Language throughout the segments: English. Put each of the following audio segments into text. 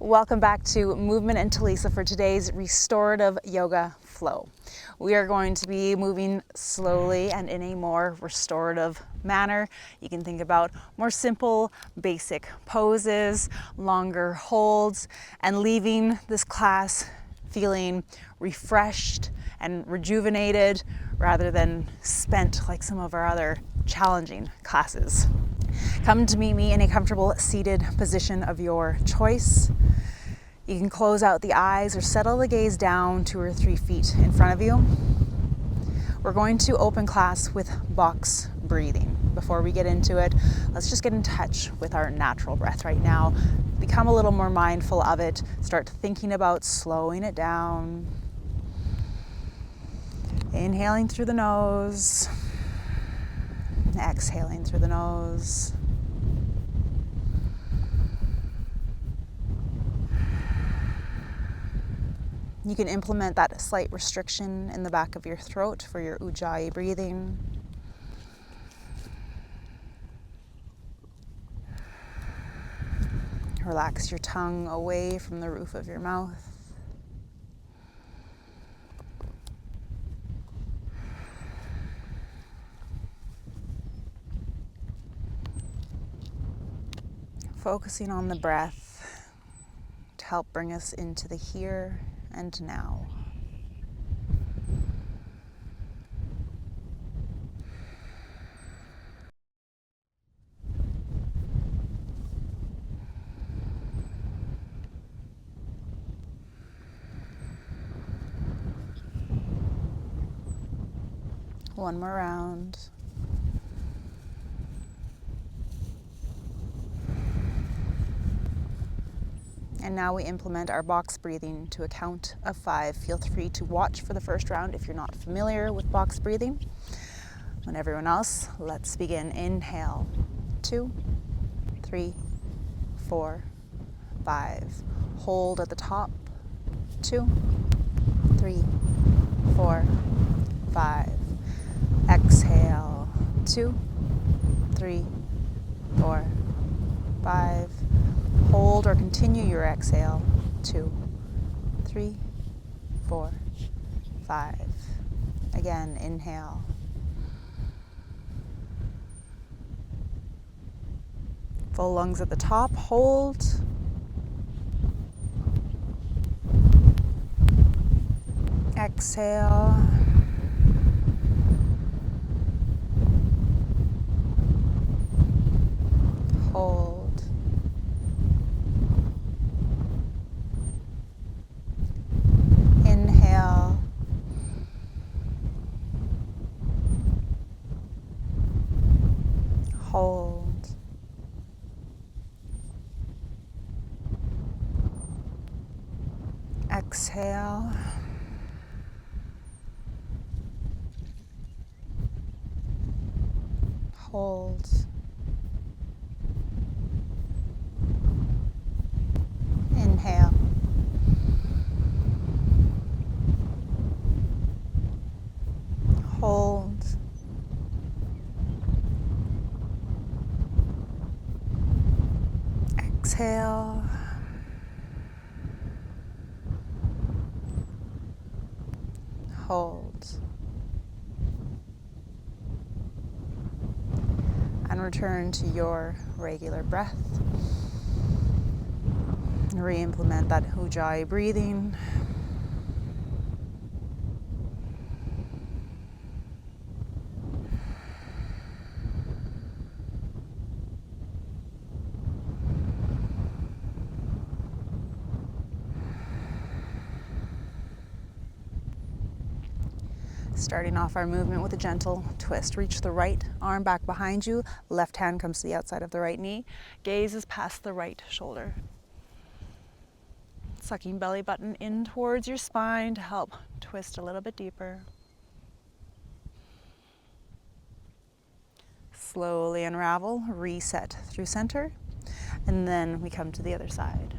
Welcome back to Movement and Telisa for today's restorative yoga flow. We are going to be moving slowly and in a more restorative manner. You can think about more simple, basic poses, longer holds, and leaving this class feeling refreshed and rejuvenated rather than spent like some of our other challenging classes. Come to meet me in a comfortable seated position of your choice. You can close out the eyes or settle the gaze down 2 or 3 feet in front of you. We're going to open class with box breathing. Before we get into it, let's just get in touch with our natural breath right now. Become a little more mindful of it. Start thinking about slowing it down. Inhaling through the nose. Exhaling through the nose. You can implement that slight restriction in the back of your throat for your ujjayi breathing. Relax your tongue away from the roof of your mouth. Focusing on the breath to help bring us into the here and now. One more round. And now we implement our box breathing to a count of 5. Feel free to watch for the first round if you're not familiar with box breathing. When everyone else, let's begin. Inhale, 2, 3, 4, 5. Hold at the top, 2, 3, 4, 5. Exhale, 2, 3, 4, 5. Hold or continue your exhale, 2, 3, 4, 5. Again, inhale. Full lungs at the top, hold. Exhale. Hold. Inhale. Hold. Exhale. Hold. Inhale. Hold. Exhale. Hold. And return to your regular breath. Re-implement that ujjayi breathing. Starting off our movement with a gentle twist. Reach the right arm back behind you. Left hand comes to the outside of the right knee. Gaze is past the right shoulder. Sucking belly button in towards your spine to help twist a little bit deeper. Slowly unravel, reset through center, and then we come to the other side.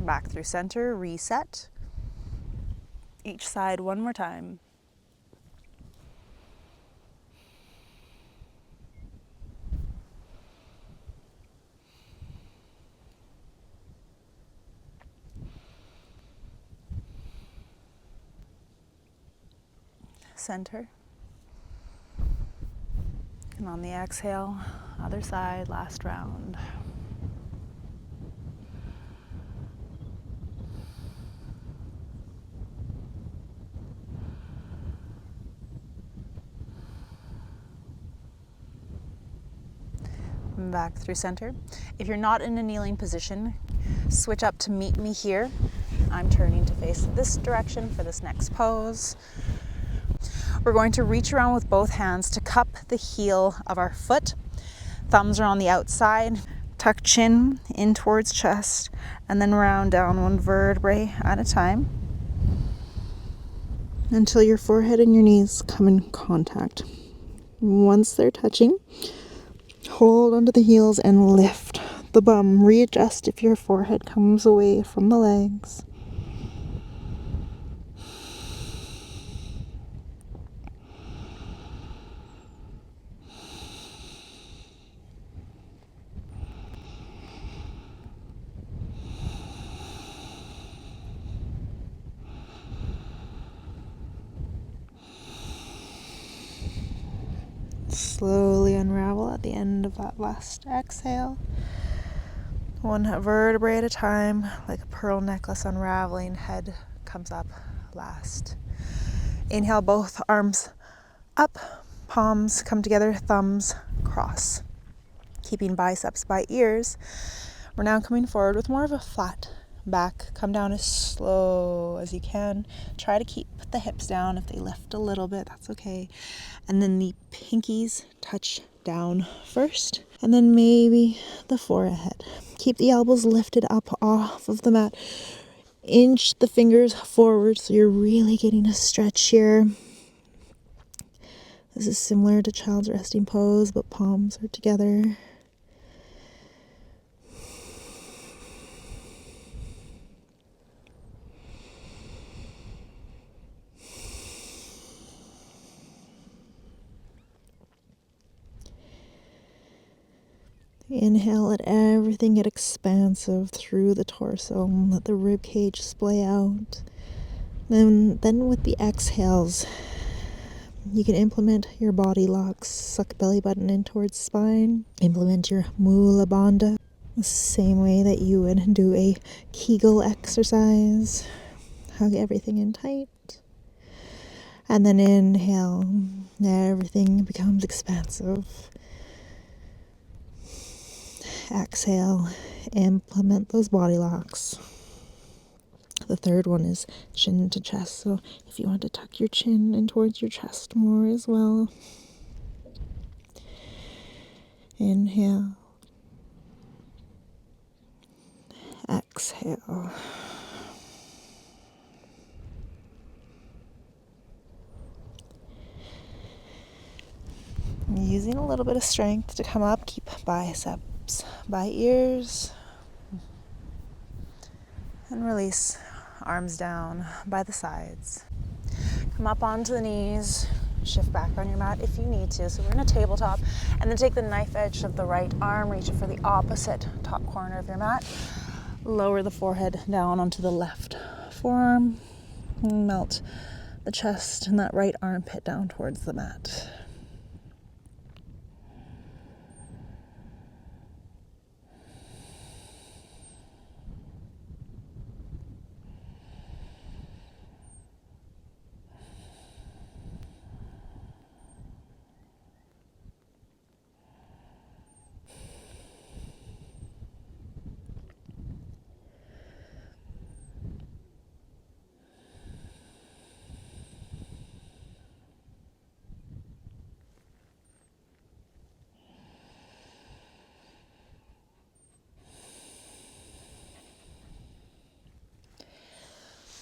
Back through center, reset. Each side one more time. Center. And on the exhale, other side, last round. Back through center. If you're not in a kneeling position, switch up to meet me here. I'm turning to face this direction for this next pose. We're going to reach around with both hands to cup the heel of our foot. Thumbs are on the outside. Tuck chin in towards chest, and then round down one vertebrae at a time until your forehead and your knees come in contact. Once they're touching, hold onto the heels and lift the bum. Readjust if your forehead comes away from the legs. Slowly unravel at the end of that last exhale. One vertebrae at a time, like a pearl necklace unraveling. Head comes up last. Inhale, both arms up, palms come together, thumbs cross. Keeping biceps by ears. We're now coming forward with more of a flat back. Come down as slow as you can. Try to keep the hips down. If they lift a little bit, that's okay. And then the pinkies touch down first, and then maybe the forehead. Keep the elbows lifted up off of the mat. Inch the fingers forward so you're really getting a stretch here. This is similar to child's resting pose, but palms are together. Inhale, let everything get expansive through the torso. Let the rib cage splay out. Then with the exhales, you can implement your body locks. Suck belly button in towards spine. Implement your mula bandha, the same way that you would do a Kegel exercise. Hug everything in tight. And then inhale, everything becomes expansive. Exhale, implement those body locks. The third one is chin to chest. So if you want to tuck your chin in towards your chest more as well. Inhale. Exhale. Using a little bit of strength to come up, keep biceps by ears, and release. Arms down by the sides. Come up onto the knees, shift back on your mat if you need to. So we're in a tabletop, and then take the knife edge of the right arm, reach it for the opposite top corner of your mat. Lower the forehead down onto the left forearm. Melt the chest and that right armpit down towards the mat.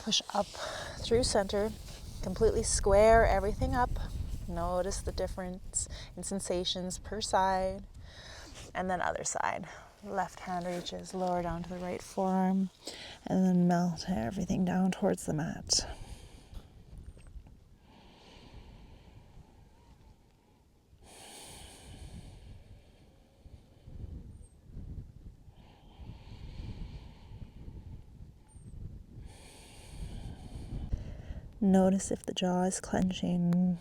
Push up through center, completely square everything up. Notice the difference in sensations per side, and then other side. Left hand reaches lower down to the right forearm, and then melt everything down towards the mat. Notice if the jaw is clenching.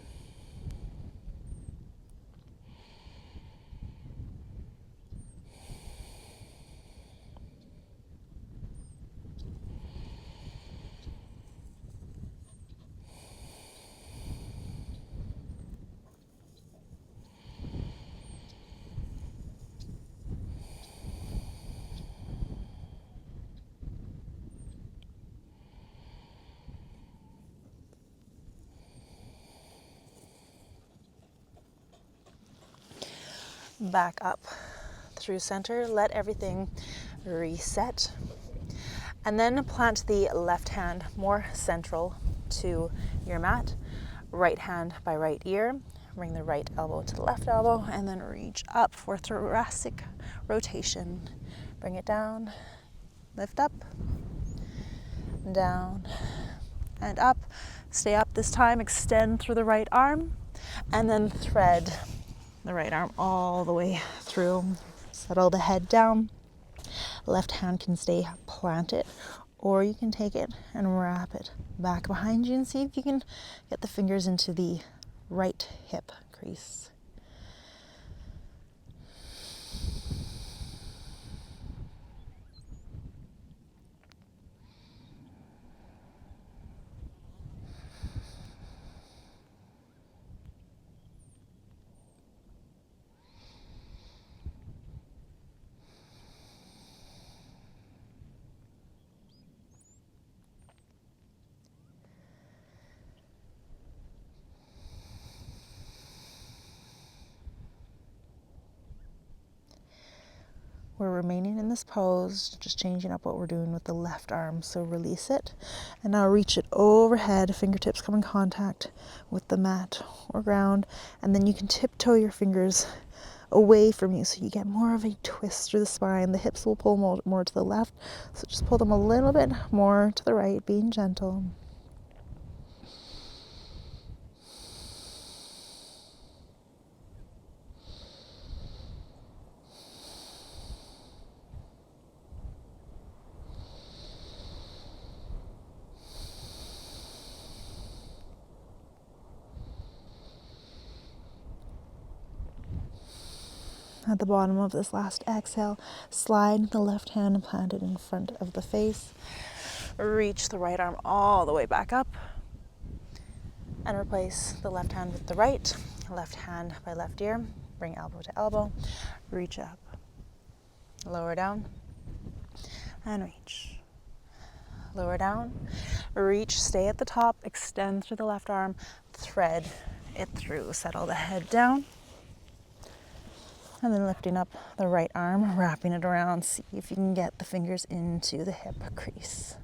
Back up through center, let everything reset, and then plant the left hand more central to your mat, right hand by right ear, bring the right elbow to the left elbow, and then reach up for thoracic rotation. Bring it down, lift up, down, and up. Stay up this time, extend through the right arm, and then thread the right arm all the way through. Settle the head down. Left hand can stay planted, or you can take it and wrap it back behind you and see if you can get the fingers into the right hip crease. We're remaining in this pose, just changing up what we're doing with the left arm. So release it, and now reach it overhead. Fingertips come in contact with the mat or ground, and then you can tiptoe your fingers away from you so you get more of a twist through the spine. The hips will pull more to the left, so just pull them a little bit more to the right, being gentle. At the bottom of this last exhale, slide the left hand and plant it in front of the face. Reach the right arm all the way back up and replace the left hand with the right. Left hand by left ear. Bring elbow to elbow. Reach up. Lower down and reach. Lower down, reach, stay at the top, extend through the left arm, thread it through. Settle the head down. And then lifting up the right arm, wrapping it around. See if you can get the fingers into the hip crease.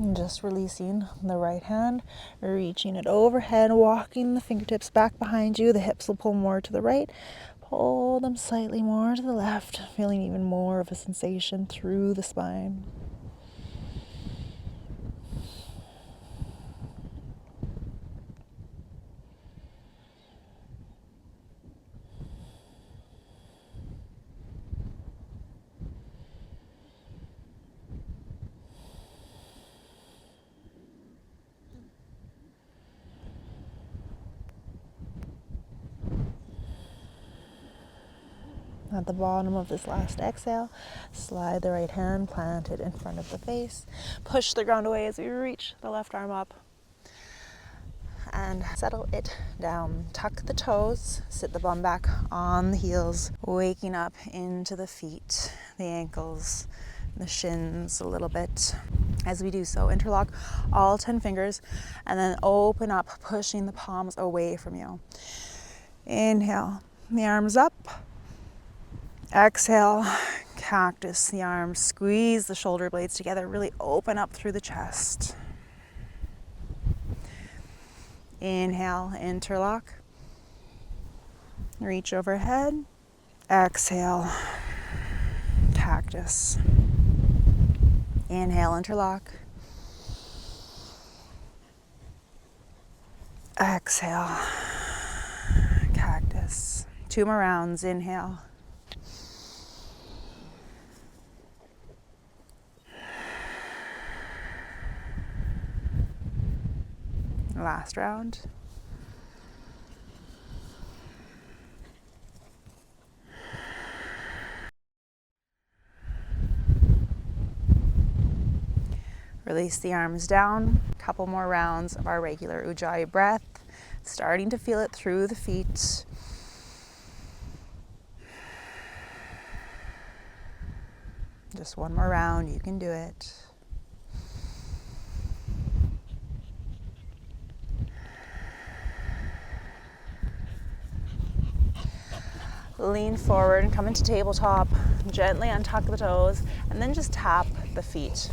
And just releasing the right hand, reaching it overhead, walking the fingertips back behind you. The hips will pull more to the right. Pull them slightly more to the left, feeling even more of a sensation through the spine. At the bottom of this last exhale, slide the right hand, plant it in front of the face. Push the ground away as we reach the left arm up. And settle it down. Tuck the toes, sit the bum back on the heels, waking up into the feet, the ankles, the shins a little bit. As we do so, interlock all 10 fingers and then open up, pushing the palms away from you. Inhale, the arms up. Exhale, cactus the arms. Squeeze the shoulder blades together. Really open up through the chest. Inhale, interlock. Reach overhead. Exhale, cactus. Inhale, interlock. Exhale, cactus. 2 more rounds. Inhale. Last round. Release the arms down. Couple more rounds of our regular Ujjayi breath. Starting to feel it through the feet. Just one more round. You can do it. Lean forward and come into tabletop. Gently untuck the toes and then just tap the feet.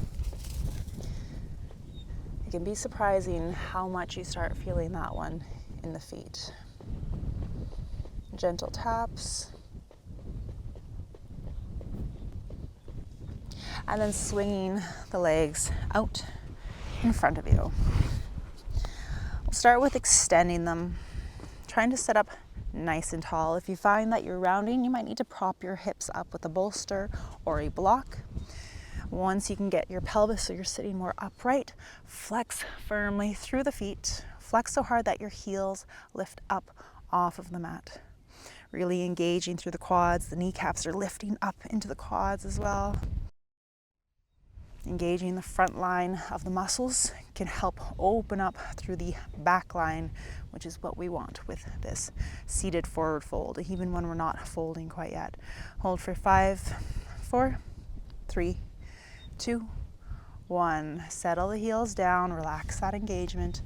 It can be surprising how much you start feeling that one in the feet. Gentle taps. And then swinging the legs out in front of you. We'll start with extending them, trying to sit up nice and tall. If you find that you're rounding, you might need to prop your hips up with a bolster or a block. Once you can get your pelvis so you're sitting more upright, flex firmly through the feet. Flex so hard that your heels lift up off of the mat. Really engaging through the quads. The kneecaps are lifting up into the quads as well. Engaging the front line of the muscles can help open up through the back line, which is what we want with this seated forward fold, even when we're not folding quite yet. Hold for 5, 4, 3, 2, 1. Settle the heels down, relax that engagement,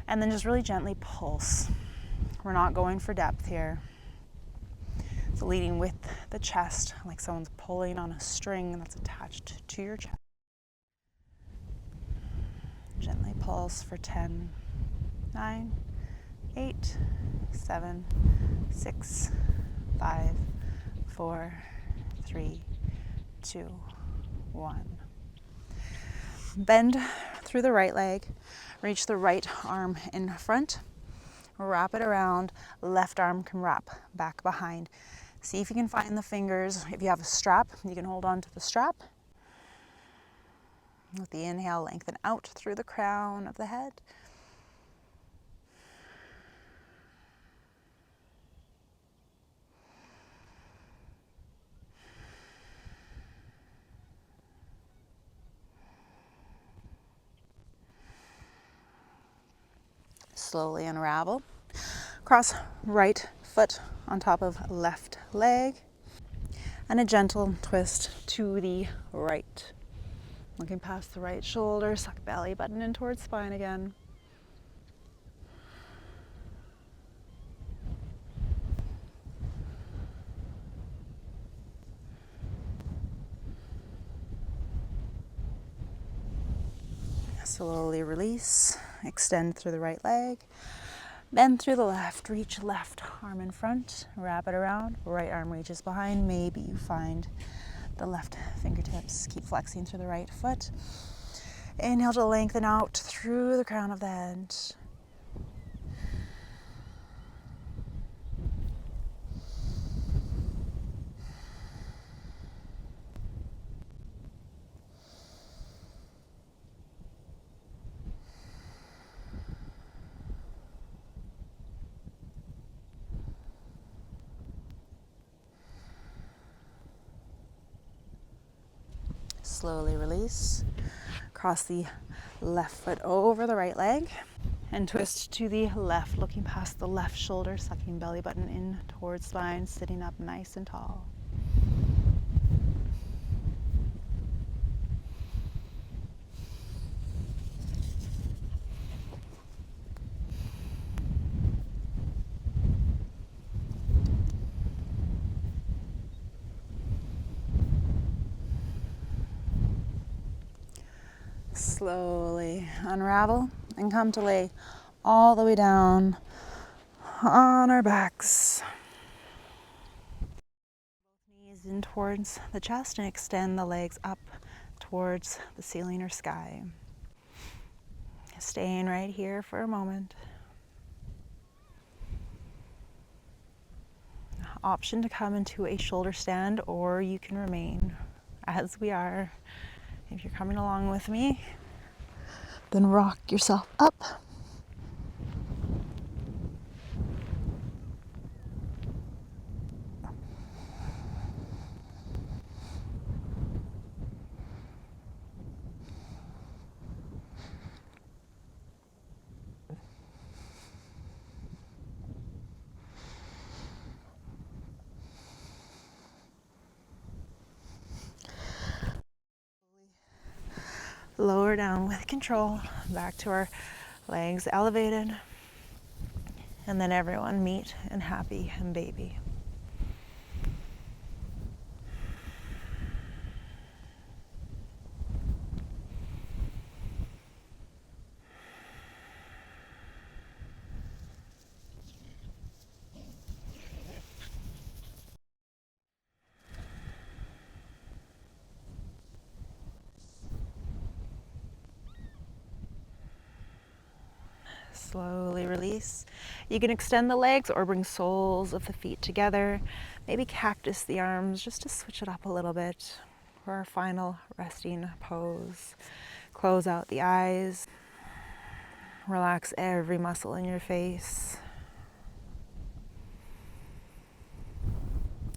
and then just really gently pulse. We're not going for depth here. So leading with the chest, like someone's pulling on a string that's attached to your chest. Gently pulse for 10, 9, 8, 7, 6, 5, 4, 3, 2, 1. Bend through the right leg, reach the right arm in front, wrap it around, left arm can wrap back behind. See if you can find the fingers. If you have a strap, you can hold on to the strap. With the inhale, lengthen out through the crown of the head. Slowly unravel. Cross right foot on top of left leg. And a gentle twist to the right. Looking past the right shoulder, suck belly button in towards spine again. Slowly release, extend through the right leg, bend through the left, reach left arm in front, wrap it around, right arm reaches behind. Maybe you find the left fingertips. Keep flexing through the right foot. Inhale to lengthen out through the crown of the head. Slowly release. Cross the left foot over the right leg and twist to the left, looking past the left shoulder, sucking belly button in towards spine, sitting up nice and tall. Slowly unravel and come to lay all the way down on our backs. Knees in towards the chest and extend the legs up towards the ceiling or sky. Staying right here for a moment. Option to come into a shoulder stand, or you can remain as we are. If you're coming along with me, then rock yourself up. Lower down with control, back to our legs elevated, and then everyone meet and happy and baby. Slowly release. You can extend the legs or bring soles of the feet together. Maybe cactus the arms just to switch it up a little bit for our final resting pose. Close out the eyes. Relax every muscle in your face.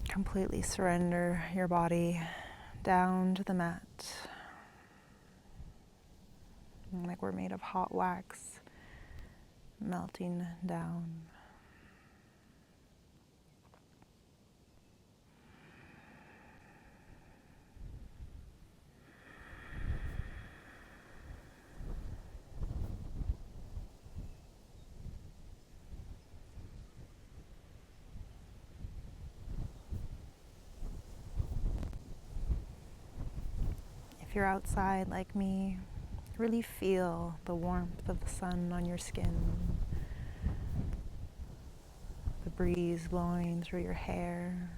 Completely surrender your body down to the mat. Like we're made of hot wax. Melting down. If you're outside like me, really feel the warmth of the sun on your skin. The breeze blowing through your hair.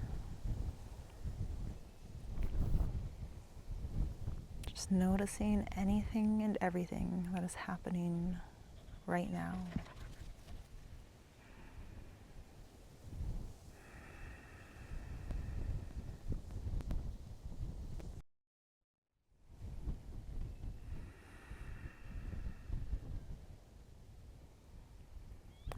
Just noticing anything and everything that is happening right now.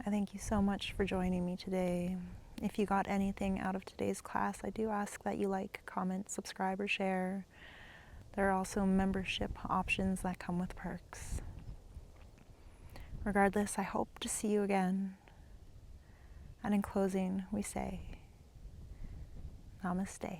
I thank you so much for joining me today. If you got anything out of today's class, I do ask that you like, comment, subscribe, or share. There are also membership options that come with perks. Regardless, I hope to see you again. And in closing, we say, Namaste.